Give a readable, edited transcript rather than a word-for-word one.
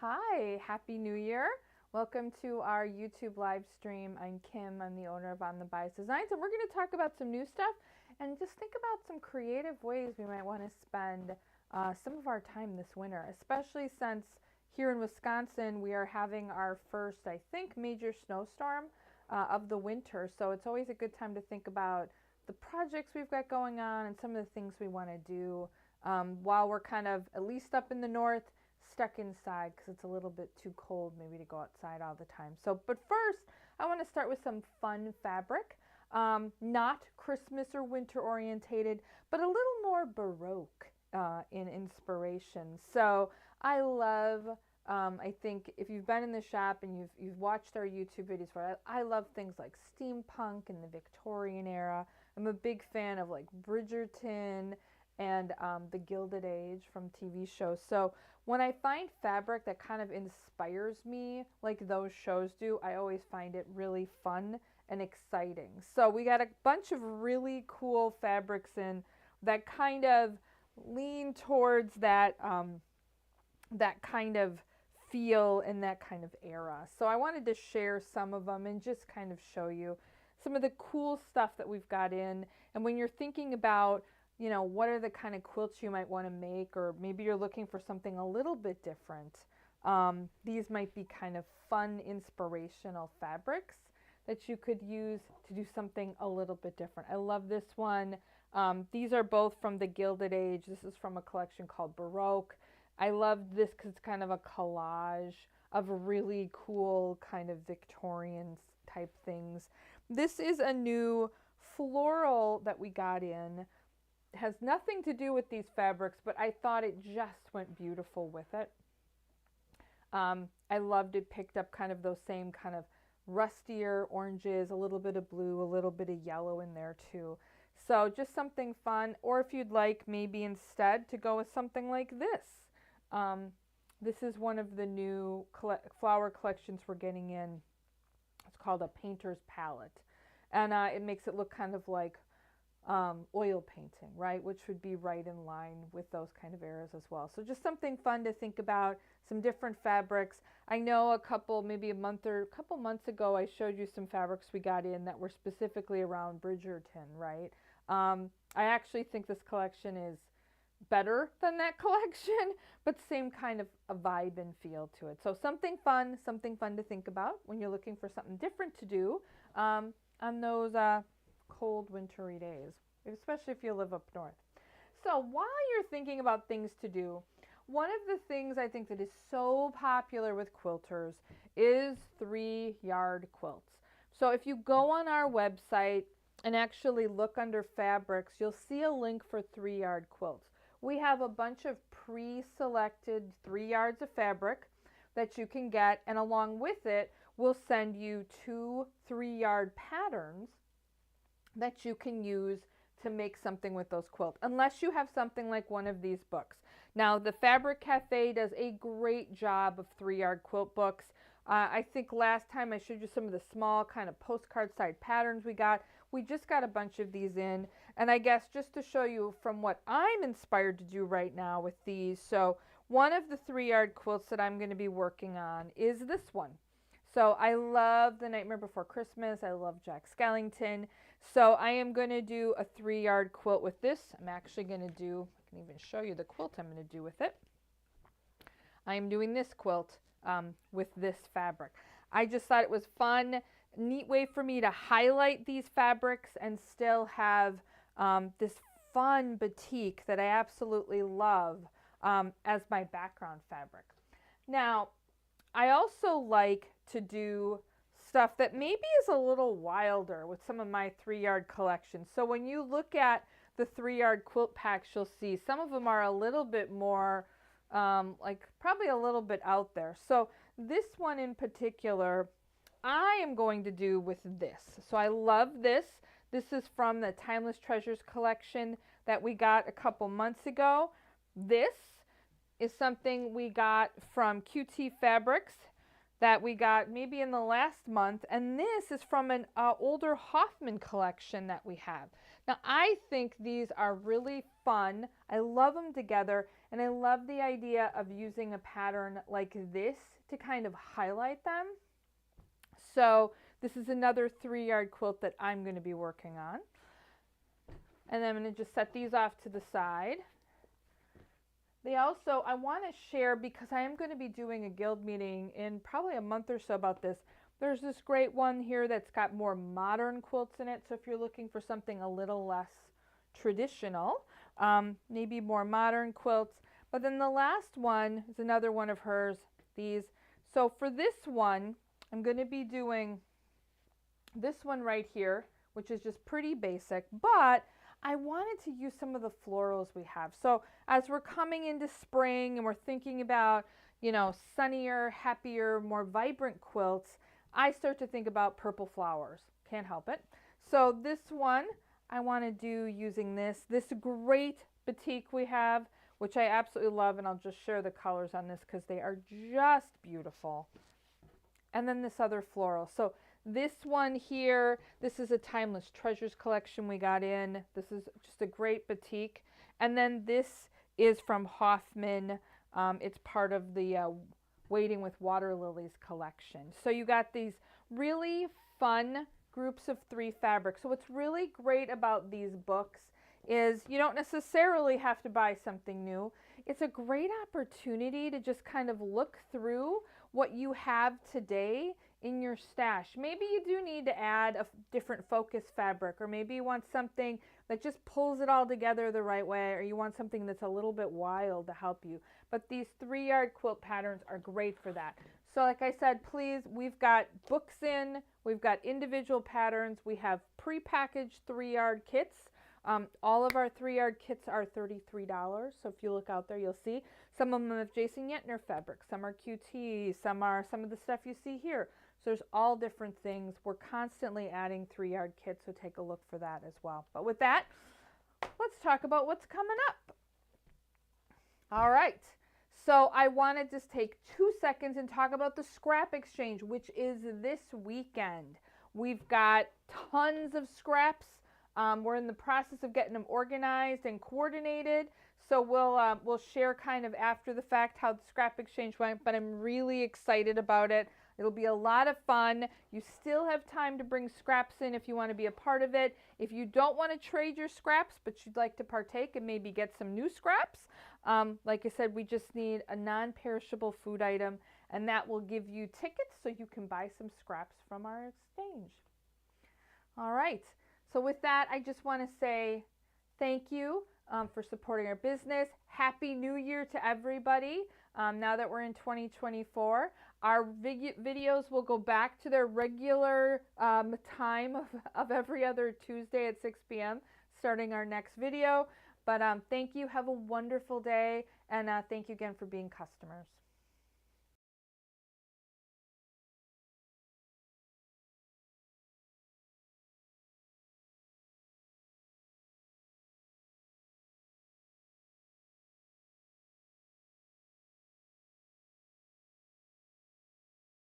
Hi, Happy New Year. Welcome to our YouTube live stream. I'm Kim, I'm the owner of On the Bias Designs, and we're going to talk about some new stuff and just think about some creative ways we might want to spend some of our time this winter, especially since here in Wisconsin we are having our first, I think, major snowstorm of the winter. So it's always a good time to think about the projects we've got going on and some of the things we want to do while we're kind of, at least up in the north, stuck inside because it's a little bit too cold maybe to go outside all the time. So, but first, I want to start with some fun fabric, not Christmas or winter orientated, but a little more Baroque in inspiration. So I love. I think if you've been in the shop and you've watched our YouTube videos for it, I love things like steampunk and the Victorian era. I'm a big fan of like Bridgerton and the Gilded Age from TV shows. So when I find fabric that kind of inspires me like those shows do, I always find it really fun and exciting. So we got a bunch of really cool fabrics in that kind of lean towards that kind of feel in that kind of era. So I wanted to share some of them and just kind of show you some of the cool stuff that we've got in. And when you're thinking about, what are the kind of quilts you might want to make, or maybe you're looking for something a little bit different, these might be kind of fun, inspirational fabrics that you could use to do something a little bit different. I love this one. These are both from the Gilded Age. This is from a collection called Baroque. I love this because it's kind of a collage of really cool kind of Victorian type things. This is a new floral that we got in. It has nothing to do with these fabrics, but I thought it just went beautiful with it. I loved it, picked up kind of those same kind of rustier oranges, a little bit of blue, a little bit of yellow in there too. So just something fun, or if you'd like maybe instead to go with something like this. This is one of the new flower collections we're getting in. It's called a painter's palette, and it makes it look kind of like oil painting, right? Which would be right in line with those kind of eras as well. So just something fun to think about, some different fabrics. I know maybe a couple months ago, I showed you some fabrics we got in that were specifically around Bridgerton, right? I actually think this collection is better than that collection, but same kind of a vibe and feel to it. So something fun to think about when you're looking for something different to do on those cold wintry days, especially if you live up north. So while you're thinking about things to do, one of the things I think that is so popular with quilters is 3-yard quilts. So if you go on our website and actually look under fabrics, you'll see a link for 3-yard quilts. We have a bunch of pre-selected 3 yards of fabric that you can get, and along with it, we'll send you 2 3-yard patterns that you can use to make something with those quilts, unless you have something like one of these books. Now, the Fabric Cafe does a great job of 3-yard quilt books. I think last time I showed you some of the small kind of postcard side patterns we got. We just got a bunch of these in, and I guess just to show you from what I'm inspired to do right now with these. So one of the 3-yard quilts that I'm going to be working on is this one. So I love The Nightmare Before Christmas. I love Jack Skellington. So I am going to do a 3-yard quilt with this. I'm actually going to do, I can even show you the quilt I'm going to do with it. I am doing this quilt with this fabric. I just thought it was fun, neat way for me to highlight these fabrics and still have this fun batik that I absolutely love as my background fabric. Now, I also like to do stuff that maybe is a little wilder with some of my 3-yard collections. So when you look at the 3-yard quilt packs, you'll see some of them are a little bit more like probably a little bit out there. So this one in particular, I am going to do with this. So I love this. This is from the Timeless Treasures collection that we got a couple months ago. This is something we got from QT Fabrics. that we got maybe in the last month, and this is from an older Hoffman collection that we have. Now I think these are really fun. I love them together, and I love the idea of using a pattern like this to kind of highlight them. So this is another 3-yard quilt that I'm going to be working on. And then I'm going to just set these off to the side. They also, I want to share, because I am going to be doing a guild meeting in probably a month or so about this. There's this great one here that's got more modern quilts in it. So if you're looking for something a little less traditional, maybe more modern quilts. But then the last one is another one of hers, these. So for this one, I'm going to be doing this one right here, which is just pretty basic, but I wanted to use some of the florals we have. So as we're coming into spring and we're thinking about, you know, sunnier, happier, more vibrant quilts, I start to think about purple flowers. Can't help it. So this one I want to do using this great batik we have, which I absolutely love, and I'll just share the colors on this because they are just beautiful. And then this other floral. So this one here, this is a Timeless Treasures collection we got in. This is just a great batik. And then this is from Hoffman. It's part of the Waiting with Water Lilies collection. So you got these really fun groups of 3 fabrics. So what's really great about these books is you don't necessarily have to buy something new. It's a great opportunity to just kind of look through what you have today in your stash. Maybe you do need to add a different focus fabric, or maybe you want something that just pulls it all together the right way, or you want something that's a little bit wild to help you. But these 3-yard quilt patterns are great for that. So like I said, please, we've got books in, we've got individual patterns, we have pre-packaged 3-yard kits. All of our 3-yard kits are $33. So if you look out there, you'll see some of them have Jason Yentner fabric, some are QT, some are some of the stuff you see here. So there's all different things. We're constantly adding 3-yard kits, so take a look for that as well. But with that, let's talk about what's coming up. All right. So I want to just take 2 seconds and talk about the scrap exchange, which is this weekend. We've got tons of scraps. We're in the process of getting them organized and coordinated. So we'll share kind of after the fact how the scrap exchange went, but I'm really excited about it. It'll be a lot of fun. You still have time to bring scraps in if you want to be a part of it. If you don't want to trade your scraps, but you'd like to partake and maybe get some new scraps, like I said, we just need a non-perishable food item, and that will give you tickets so you can buy some scraps from our exchange. All right. So with that, I just want to say thank you for supporting our business. Happy New Year to everybody. Now that we're in 2024, our videos will go back to their regular time of every other Tuesday at 6 p.m. starting our next video. But thank you. Have a wonderful day. And thank you again for being customers.